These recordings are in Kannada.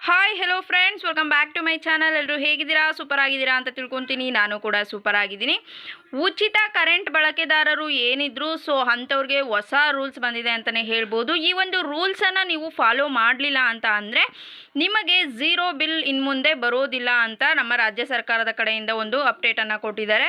Hi hello friends, welcome back to my channel. ಎಲ್ಲರೂ ಹೇಗಿದ್ದೀರಾ? ಸೂಪರ್ ಆಗಿದ್ದೀರಾ ಅಂತ ತಿಳ್ಕೊತೀನಿ. ನಾನು ಕೂಡ ಸೂಪರ್ ಆಗಿದ್ದೀನಿ. ಉಚಿತ ಕರೆಂಟ್ ಬಳಕೆದಾರರು ಏನಿದ್ರು ಅಂಥವ್ರಿಗೆ ಹೊಸ ರೂಲ್ಸ್ ಬಂದಿದೆ ಅಂತಲೇ ಹೇಳ್ಬೋದು. ಈ ಒಂದು ರೂಲ್ಸನ್ನು ನೀವು ಫಾಲೋ ಮಾಡಲಿಲ್ಲ ಅಂತ ಅಂದರೆ ನಿಮಗೆ ಝೀರೋ ಬಿಲ್ ಇನ್ನು ಮುಂದೆ ಬರೋದಿಲ್ಲ ಅಂತ ನಮ್ಮ ರಾಜ್ಯ ಸರ್ಕಾರದ ಕಡೆಯಿಂದ ಒಂದು ಅಪ್ಡೇಟನ್ನು ಕೊಟ್ಟಿದ್ದಾರೆ.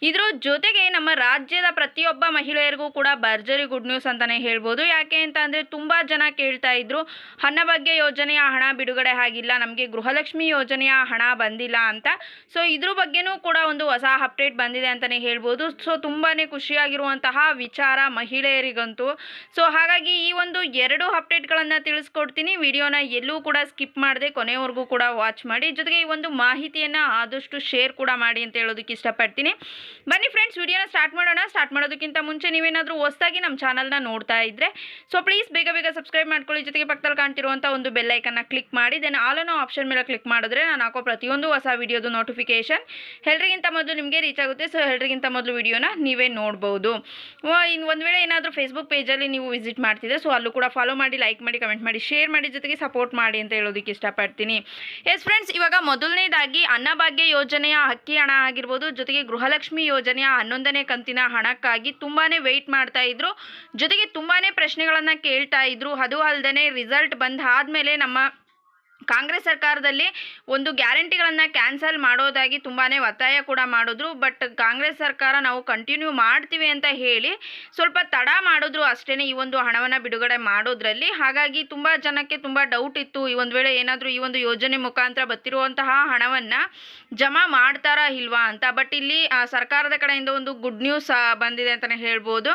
ಇದರ ಜೊತೆಗೆ ನಮ್ಮ ರಾಜ್ಯದ ಪ್ರತಿಯೊಬ್ಬ ಮಹಿಳೆಯರಿಗೂ ಕೂಡ ಭರ್ಜರಿ ಗುಡ್ ನ್ಯೂಸ್ ಅಂತಲೇ ಹೇಳ್ಬೋದು. ಯಾಕೆ ಅಂತ ಅಂದರೆ ತುಂಬ ಜನ ಕೇಳ್ತಾ ಇದ್ರು, ಅನ್ನಭಾಗ್ಯ ಯೋಜನೆಯ ಹಣ ಬಿಡುಗಡೆ ಆಗಿಲ್ಲ, ನಮಗೆ ಗೃಹಲಕ್ಷ್ಮಿ ಯೋಜನೆಯ ಹಣ ಬಂದಿಲ್ಲ ಅಂತ. ಸೊ ಇದ್ರ ಬಗ್ಗೆನೂ ಕೂಡ ಒಂದು ಹೊಸ ಅಪ್ಡೇಟ್ ಬಂದಿದೆ ಅಂತಲೇ ಹೇಳ್ಬೋದು. ಸೊ ತುಂಬಾ ಖುಷಿಯಾಗಿರುವಂತಹ ವಿಚಾರ ಮಹಿಳೆಯರಿಗಂತೂ. ಸೊ ಹಾಗಾಗಿ ಈ ಒಂದು ಎರಡು ಅಪ್ಡೇಟ್ಗಳನ್ನು ತಿಳಿಸ್ಕೊಡ್ತೀನಿ. ವಿಡಿಯೋನ ಎಲ್ಲೂ ಕೂಡ ಸ್ಕಿಪ್ ಮಾಡದೆ ಕೊನೆವರೆಗೂ ಕೂಡ ವಾಚ್ ಮಾಡಿ. ಜೊತೆಗೆ ಈ ಒಂದು ಮಾಹಿತಿಯನ್ನು ಆದಷ್ಟು ಶೇರ್ ಕೂಡ ಮಾಡಿ ಅಂತ ಹೇಳೋದಕ್ಕೆ ಇಷ್ಟಪಡ್ತೀನಿ. ಬನ್ನಿ ಫ್ರೆಂಡ್ಸ್, ವಿಡಿಯೋನ ಸ್ಟಾರ್ಟ್ ಮಾಡೋಣ. ಸ್ಟಾರ್ಟ್ ಮಾಡೋದಕ್ಕಿಂತ ಮುಂಚೆ ನೀವೇನಾದರೂ ಹೊಸದಾಗಿ ನಮ್ಮ ಚಾನಲ್ನ ನೋಡ್ತಾ ಇದ್ದರೆ ಸೊ ಪ್ಲೀಸ್ ಬೇಗ ಬೇಗ ಸಬ್ಸ್ಕ್ರೈಬ್ ಮಾಡ್ಕೊಳ್ಳಿ. ಜೊತೆಗೆ ಪಕ್ಕದಲ್ಲಿ ಕಾಣ್ತಿರುವಂಥ ಒಂದು ಬೆಲ್ ಐಕನ್ನ ಕ್ಲಿಕ್ ಮಾಡಿ ದೆನ್ ಆಲ್ ಅನ್ನೋ ಆಪ್ಷನ್ ಮೇಲೆ ಕ್ಲಿಕ್ ಮಾಡಿದ್ರೆ ನಾನು ಹಾಕೋ ಪ್ರತಿಯೊಂದು ಹೊಸ ವಿಡಿಯೋದು ನೋಟಿಫಿಕೇಶನ್ ಎಲ್ರಿಗಿಂತ ಮೊದಲು ನಿಮಗೆ ರೀಚ್ ಆಗುತ್ತೆ. ಸೊ ಎಲ್ರಿಗಿಂತ ಮೊದಲು ವಿಡಿಯೋನ ನೀವೇ ನೋಡ್ಬೋದು. ಒಂದು ವೇಳೆ ಏನಾದರೂ ಫೇಸ್ಬುಕ್ ಪೇಜಲ್ಲಿ ನೀವು ವಿಸಿಟ್ ಮಾಡ್ತಿದ್ರೆ ಸೊ ಅಲ್ಲೂ ಕೂಡ ಫಾಲೋ ಮಾಡಿ, ಲೈಕ್ ಮಾಡಿ, ಕಮೆಂಟ್ ಮಾಡಿ, ಶೇರ್ ಮಾಡಿ, ಜೊತೆಗೆ ಸಪೋರ್ಟ್ ಮಾಡಿ ಅಂತ ಹೇಳೋದಕ್ಕೆ ಇಷ್ಟಪಡ್ತೀನಿ. ಎಸ್ ಫ್ರೆಂಡ್ಸ್, ಇವಾಗ ಮೊದಲನೇದಾಗಿ ಅನ್ನಭಾಗ್ಯ ಯೋಜನೆಯ ಅಕ್ಕಿ ಹಣ ಆಗಿರ್ಬೋದು, ಜೊತೆಗೆ ಗೃಹಲಕ್ಷ್ಮಿ ಯೋಜನೆಯ 11ನೇ ಕಂತಿನ ಹಣಕ್ಕಾಗಿ ತುಂಬಾ ವೆಯ್ಟ್ ಮಾಡ್ತಾ ಇದ್ರು. ಜೊತೆಗೆ ತುಂಬಾ ಪ್ರಶ್ನೆಗಳನ್ನು ಕೇಳ್ತಾ ಇದ್ರು. ಅದು ಅಲ್ಲದೆ ರಿಸಲ್ಟ್ ಬಂದಾದಮೇಲೆ ನಮ್ಮ ಕಾಂಗ್ರೆಸ್ ಸರ್ಕಾರದಲ್ಲಿ ಒಂದು ಗ್ಯಾರಂಟಿಗಳನ್ನು ಕ್ಯಾನ್ಸಲ್ ಮಾಡೋದಾಗಿ ತುಂಬಾ ಒತ್ತಾಯ ಕೂಡ ಮಾಡಿದ್ರು. ಬಟ್ ಕಾಂಗ್ರೆಸ್ ಸರ್ಕಾರ ನಾವು ಕಂಟಿನ್ಯೂ ಮಾಡ್ತೀವಿ ಅಂತ ಹೇಳಿ ಸ್ವಲ್ಪ ತಡ ಮಾಡಿದ್ರು ಅಷ್ಟೇ ಈ ಒಂದು ಹಣವನ್ನು ಬಿಡುಗಡೆ ಮಾಡೋದ್ರಲ್ಲಿ. ಹಾಗಾಗಿ ತುಂಬ ಜನಕ್ಕೆ ತುಂಬ ಡೌಟ್ ಇತ್ತು, ಈ ಒಂದು ವೇಳೆ ಏನಾದರೂ ಈ ಒಂದು ಯೋಜನೆ ಮುಖಾಂತರ ಬರ್ತಿರುವಂತಹ ಹಣವನ್ನು ಜಮಾ ಮಾಡ್ತಾರಾ ಇಲ್ವಾ ಅಂತ. ಬಟ್ ಇಲ್ಲಿ ಸರ್ಕಾರದ ಕಡೆಯಿಂದ ಒಂದು ಗುಡ್ ನ್ಯೂಸ್ ಬಂದಿದೆ ಅಂತಲೇ ಹೇಳ್ಬೋದು.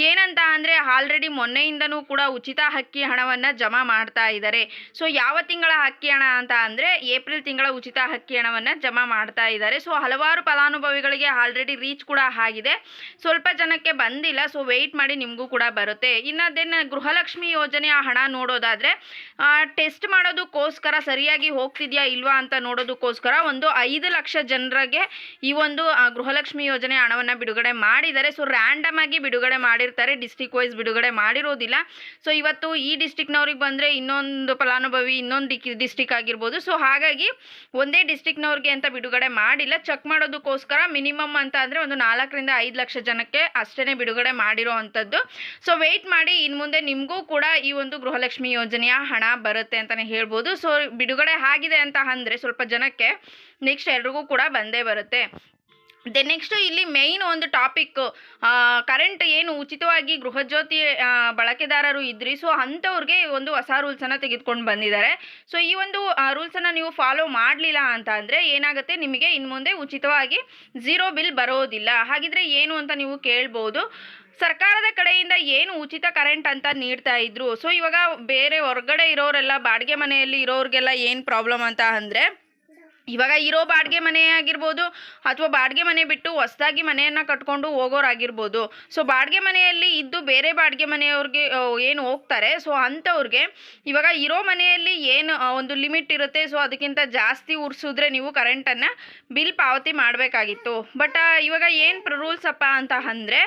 ಏನಂತ ಅಂದರೆ ಆಲ್ರೆಡಿ ಮೊನ್ನೆಯಿಂದನೂ ಕೂಡ ಉಚಿತ ಅಕ್ಕಿ ಹಣವನ್ನು ಜಮಾ ಮಾಡ್ತಾ ಇದ್ದಾರೆ. ಸೊ ಯಾವ ತಿಂಗಳ ಅಕ್ಕಿ ಹಣ ಅಂತ ಅಂದರೆ ಏಪ್ರಿಲ್ ತಿಂಗಳ ಉಚಿತ ಅಕ್ಕಿ ಹಣವನ್ನು ಜಮಾ ಮಾಡ್ತಾ ಇದ್ದಾರೆ. ಸೊ ಹಲವಾರು ಫಲಾನುಭವಿಗಳಿಗೆ ಆಲ್ರೆಡಿ ರೀಚ್ ಕೂಡ ಆಗಿದೆ, ಸ್ವಲ್ಪ ಜನಕ್ಕೆ ಬಂದಿಲ್ಲ. ಸೊ ವೆಯ್ಟ್ ಮಾಡಿ, ನಿಮಗೂ ಕೂಡ ಬರುತ್ತೆ. ಇನ್ನದೇನು ಗೃಹಲಕ್ಷ್ಮಿ ಯೋಜನೆಯ ಹಣ ನೋಡೋದಾದರೆ ಟೆಸ್ಟ್ ಮಾಡೋದಕ್ಕೋಸ್ಕರ ಸರಿಯಾಗಿ ಹೋಗ್ತಿದೆಯಾ ಇಲ್ವಾ ಅಂತ ನೋಡೋದಕ್ಕೋಸ್ಕರ ಒಂದು 5 ಲಕ್ಷ ಜನರಿಗೆ ಈ ಒಂದು ಗೃಹಲಕ್ಷ್ಮಿ ಯೋಜನೆ ಹಣವನ್ನು ಬಿಡುಗಡೆ ಮಾಡಿದ್ದಾರೆ. ಸೊ ರ್ಯಾಂಡಮ್ ಆಗಿ ಬಿಡುಗಡೆ ಮಾಡಿರ್ತಾರೆ, ಡಿಸ್ಟಿಕ್ ವೈಸ್ ಬಿಡುಗಡೆ ಮಾಡಿರೋದಿಲ್ಲ. ಸೊ ಇವತ್ತು ಈ ಡಿಸ್ಟಿಕ್ನವ್ರಿಗೆ ಬಂದರೆ ಇನ್ನೊಂದು ಫಲಾನುಭವಿ ಇನ್ನೊಂದು ಡಿಸ್ಟಿಕ್ ಆಗಿರ್ಬೋದು. ಸೊ ಹಾಗಾಗಿ ಒಂದೇ ಡಿಸ್ಟಿಕ್ನವ್ರಿಗೆ ಅಂತ ಬಿಡುಗಡೆ ಮಾಡಿಲ್ಲ. ಚೆಕ್ ಮಾಡೋದಕ್ಕೋಸ್ಕರ ಮಿನಿಮಮ್ ಅಂತ ಅಂದರೆ ಒಂದು 4 ರಿಂದ 5 ಲಕ್ಷ ಜನಕ್ಕೆ ಅಷ್ಟೇ ಬಿಡುಗಡೆ ಮಾಡಿರೋ ಅಂಥದ್ದು. ಸೊ ವೆಯ್ಟ್ ಮಾಡಿ, ಇನ್ನು ಮುಂದೆ ನಿಮಗೂ ಕೂಡ ಈ ಒಂದು ಗೃಹಲಕ್ಷ್ಮಿ ಯೋಜನೆಯ ಹಣ ಬರುತ್ತೆ ಅಂತಲೇ ಹೇಳ್ಬೋದು. ಸೊ ಬಿಡುಗಡೆ ಆಗಿದೆ ಅಂತ ಅಂದರೆ ಸ್ವಲ್ಪ ಜನಕ್ಕೆ ನೆಕ್ಸ್ಟ್ ಎಲ್ರಿಗೂ ಕೂಡ ಬಂದೇ ಬರುತ್ತೆ. ನೆಕ್ಸ್ಟು ಇಲ್ಲಿ ಮೇಯ್ನ್ ಒಂದು ಟಾಪಿಕ್, ಕರೆಂಟ್ ಏನು ಉಚಿತವಾಗಿ ಗೃಹಜ್ಯೋತಿ ಬಳಕೆದಾರರು ಇದ್ರಿ ಸೊ ಅಂಥವ್ರಿಗೆ ಒಂದು ಹೊಸ ರೂಲ್ಸನ್ನು ತೆಗೆದುಕೊಂಡು ಬಂದಿದ್ದಾರೆ. ಸೊ ಈ ಒಂದು ರೂಲ್ಸನ್ನು ನೀವು ಫಾಲೋ ಮಾಡಲಿಲ್ಲ ಅಂತ ಅಂದರೆ ಏನಾಗುತ್ತೆ, ನಿಮಗೆ ಇನ್ನು ಮುಂದೆ ಉಚಿತವಾಗಿ ಝೀರೋ ಬಿಲ್ ಬರೋದಿಲ್ಲ. ಹಾಗಿದ್ರೆ ಏನು ಅಂತ ನೀವು ಕೇಳ್ಬೋದು. ಸರ್ಕಾರದ ಕಡೆಯಿಂದ ಏನು ಉಚಿತ ಕರೆಂಟ್ ಅಂತ ನೀಡ್ತಾ ಇದ್ರು. ಸೊ ಇವಾಗ ಬೇರೆ ಹೊರಗಡೆ ಇರೋರೆಲ್ಲ ಬಾಡಿಗೆ ಮನೆಯಲ್ಲಿ ಇರೋರಿಗೆಲ್ಲ ಏನು ಪ್ರಾಬ್ಲಮ್ ಅಂತ ಅಂದರೆ, ಇವಾಗ ಇರೋ ಬಾಡಿಗೆ ಮನೆ ಆಗಿರ್ಬೋದು ಅಥವಾ ಬಾಡಿಗೆ ಮನೆ ಬಿಟ್ಟು ಹೊಸದಾಗಿ ಮನೆಯನ್ನು ಕಟ್ಕೊಂಡು ಹೋಗೋರಾಗಿರ್ಬೋದು. ಸೊ ಬಾಡಿಗೆ ಮನೆಯಲ್ಲಿ ಇದ್ದು ಬೇರೆ ಬಾಡಿಗೆ ಮನೆಯವ್ರಿಗೆ ಏನು ಹೋಗ್ತಾರೆ ಸೊ ಅಂಥವ್ರಿಗೆ ಇವಾಗ ಇರೋ ಮನೆಯಲ್ಲಿ ಏನು ಒಂದು ಲಿಮಿಟ್ ಇರುತ್ತೆ. ಸೊ ಅದಕ್ಕಿಂತ ಜಾಸ್ತಿ ಉರ್ಸಿದ್ರೆ ನೀವು ಕರೆಂಟನ್ನು ಬಿಲ್ ಪಾವತಿ ಮಾಡಬೇಕಾಗಿತ್ತು. ಬಟ್ ಇವಾಗ ಏನು ರೂಲ್ಸ್ ಅಪ್ಪ ಅಂತ ಅಂದರೆ,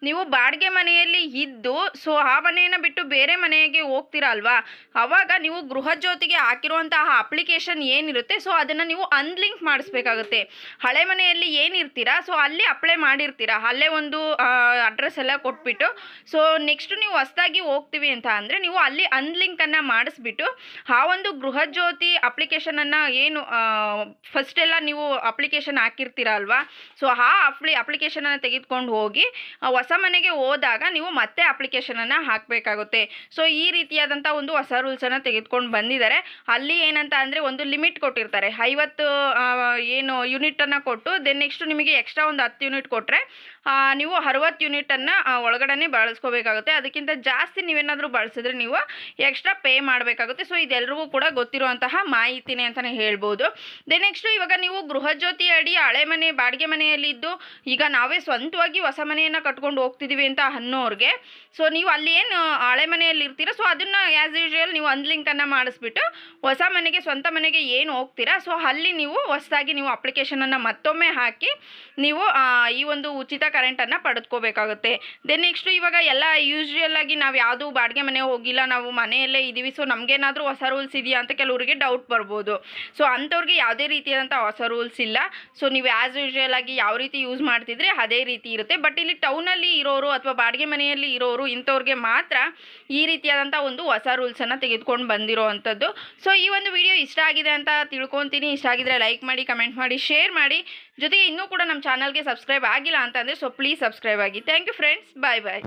ನೀವು ಬಾಡಿಗೆ ಮನೆಯಲ್ಲಿ ಇದ್ದು ಸೊ ಆ ಮನೆಯನ್ನು ಬಿಟ್ಟು ಬೇರೆ ಮನೆಗೆ ಹೋಗ್ತೀರಾ ಅಲ್ವಾ, ಆವಾಗ ನೀವು ಗೃಹಜ್ಯೋತಿಗೆ ಹಾಕಿರುವಂತಹ ಅಪ್ಲಿಕೇಶನ್ ಏನಿರುತ್ತೆ ಸೊ ಅದನ್ನು ನೀವು ಅನ್ಲಿಂಕ್ ಮಾಡಿಸ್ಬೇಕಾಗುತ್ತೆ. ಹಳೆ ಮನೆಯಲ್ಲಿ ಏನಿರ್ತೀರಾ ಸೊ ಅಲ್ಲಿ ಅಪ್ಲೈ ಮಾಡಿರ್ತೀರಾ, ಅಲ್ಲೇ ಒಂದು ಅಡ್ರೆಸ್ ಎಲ್ಲ ಕೊಟ್ಬಿಟ್ಟು ಸೊ ನೆಕ್ಸ್ಟ್ ನೀವು ಹೊಸದಾಗಿ ಹೋಗ್ತೀವಿ ಅಂತ ಅಂದರೆ ನೀವು ಅಲ್ಲಿ ಅನ್ಲಿಂಕನ್ನು ಮಾಡಿಸ್ಬಿಟ್ಟು ಆ ಒಂದು ಗೃಹಜ್ಯೋತಿ ಅಪ್ಲಿಕೇಶನನ್ನು ಏನು ಫಸ್ಟ್ ಎಲ್ಲ ನೀವು ಅಪ್ಲಿಕೇಶನ್ ಹಾಕಿರ್ತೀರ ಅಲ್ವಾ, ಸೊ ಆ ಅಪ್ಲಿಕೇಶನನ್ನು ತೆಗೆದುಕೊಂಡು ಹೋಗಿ ಹೊಸ ಮನೆಗೆ ಹೋದಾಗ ನೀವು ಮತ್ತೆ ಅಪ್ಲಿಕೇಶನನ್ನು ಹಾಕಬೇಕಾಗುತ್ತೆ. ಸೊ ಈ ರೀತಿಯಾದಂಥ ಒಂದು ಹೊಸ ರೂಲ್ಸನ್ನು ತೆಗೆದುಕೊಂಡು ಬಂದಿದ್ದಾರೆ. ಅಲ್ಲಿ ಏನಂತ ಅಂದರೆ ಒಂದು ಲಿಮಿಟ್ ಕೊಟ್ಟಿರ್ತಾರೆ, 50 ಏನು ಯೂನಿಟನ್ನು ಕೊಟ್ಟು ದೆನ್ ನೆಕ್ಸ್ಟ್ ನಿಮಗೆ ಎಕ್ಸ್ಟ್ರಾ ಒಂದು 10 ಯೂನಿಟ್ ಕೊಟ್ಟರೆ ನೀವು 60 ಯೂನಿಟನ್ನು ಒಳಗಡೆ ಬಳಸ್ಕೋಬೇಕಾಗುತ್ತೆ. ಅದಕ್ಕಿಂತ ಜಾಸ್ತಿ ನೀವೇನಾದರೂ ಬಳಸಿದ್ರೆ ನೀವು ಎಕ್ಸ್ಟ್ರಾ ಪೇ ಮಾಡಬೇಕಾಗುತ್ತೆ. ಸೊ ಇದೆಲ್ಲರಿಗೂ ಕೂಡ ಗೊತ್ತಿರುವಂತಹ ಮಾಹಿತಿನೇ ಅಂತಲೇ ಹೇಳ್ಬೋದು. ದೆನ್ ನೆಕ್ಸ್ಟು ಇವಾಗ ನೀವು ಗೃಹಜ್ಯೋತಿ ಅಡಿ ಹಳೆ ಮನೆ ಬಾಡಿಗೆ ಮನೆಯಲ್ಲಿದ್ದು ಈಗ ನಾವೇ ಸ್ವಂತವಾಗಿ ಹೊಸ ಮನೆಯನ್ನು ಕಟ್ಕೊಂಡು ಹೋಗ್ತಿದ್ದೀವಿ ಅಂತ ಅನ್ನೋರಿಗೆ ಸೊ ನೀವು ಅಲ್ಲಿ ಏನು ಹಳೆ ಮನೆಯಲ್ಲಿ ಇರ್ತೀರ ಸೊ ಅದನ್ನು ಆ್ಯಸ್ ಯೂಶುವಲ್ ನೀವು ಅನ್ಲಿಂಕನ್ನು ಮಾಡಿಸ್ಬಿಟ್ಟು ಹೊಸ ಮನೆಗೆ ಸ್ವಂತ ಮನೆಗೆ ಏನು ಹೋಗ್ತೀರಾ ಸೊ ಅಲ್ಲಿ ನೀವು ಹೊಸದಾಗಿ ನೀವು ಅಪ್ಲಿಕೇಶನನ್ನು ಮತ್ತೊಮ್ಮೆ ಹಾಕಿ ನೀವು ಈ ಒಂದು ಉಚಿತ ಕರೆಂಟನ್ನು ಪಡೆದುಕೋಬೇಕಾಗುತ್ತೆ. ದೆನ್ ನೆಕ್ಸ್ಟು ಇವಾಗ ಎಲ್ಲ ಯೂಶ್ವಲ್ ಆಗಿ ನಾವು ಯಾವುದು ಬಾಡಿಗೆ ಮನೆ ಹೋಗಿಲ್ಲ, ನಾವು ಮನೆಯಲ್ಲೇ ಇದ್ದೀವಿ, ಸೊ ನಮಗೇನಾದರೂ ಹೊಸ ರೂಲ್ಸ್ ಇದೆಯಾ ಅಂತ ಕೆಲವರಿಗೆ ಡೌಟ್ ಬರ್ಬೋದು. ಸೊ ಅಂಥವ್ರಿಗೆ ಯಾವುದೇ ರೀತಿಯಾದಂಥ ಹೊಸ ರೂಲ್ಸ್ ಇಲ್ಲ. ಸೊ ನೀವು ಆ್ಯಸ್ ಯೂಶ್ವಲ್ ಆಗಿ ಯಾವ ರೀತಿ ಯೂಸ್ ಮಾಡ್ತಿದ್ರೆ ಅದೇ ರೀತಿ ಇರುತ್ತೆ. ಬಟ್ ಇಲ್ಲಿ ಟೌನಲ್ಲಿ ಇರೋರು ಅಥವಾ ಬಾಡಿಗೆ ಮನೆಯಲ್ಲಿ ಇರೋರು ಇಂಥವ್ರಿಗೆ ಮಾತ್ರ ಈ ರೀತಿಯಾದಂಥ ಒಂದು ಹೊಸ ರೂಲ್ಸನ್ನು ತೆಗೆದುಕೊಂಡು ಬಂದಿರೋ ಅಂಥದ್ದು. ಸೊ ಈ ಒಂದು ವಿಡಿಯೋ ಇಷ್ಟ ಆಗಿದೆ ಅಂತ ತಿಳ್ಕೊತೀನಿ. ಇಷ್ಟ ಆಗಿದ್ರೆ ಲೈಕ್ ಮಾಡಿ, ಕಮೆಂಟ್ ಮಾಡಿ, ಶೇರ್ ಮಾಡಿ. ಜೊತೆಗೆ ಇನ್ನೂ ಕೂಡ ನಮ್ಮ ಚಾನಲ್ಗೆ ಸಬ್ಸ್ಕ್ರೈಬ್ ಆಗಿಲ್ಲ ಅಂತಂದರೆ ಸೊ ಪ್ಲೀಸ್ ಸಬ್ಸ್ಕ್ರೈಬ್ ಆಗಿ. Thank you friends, bye bye.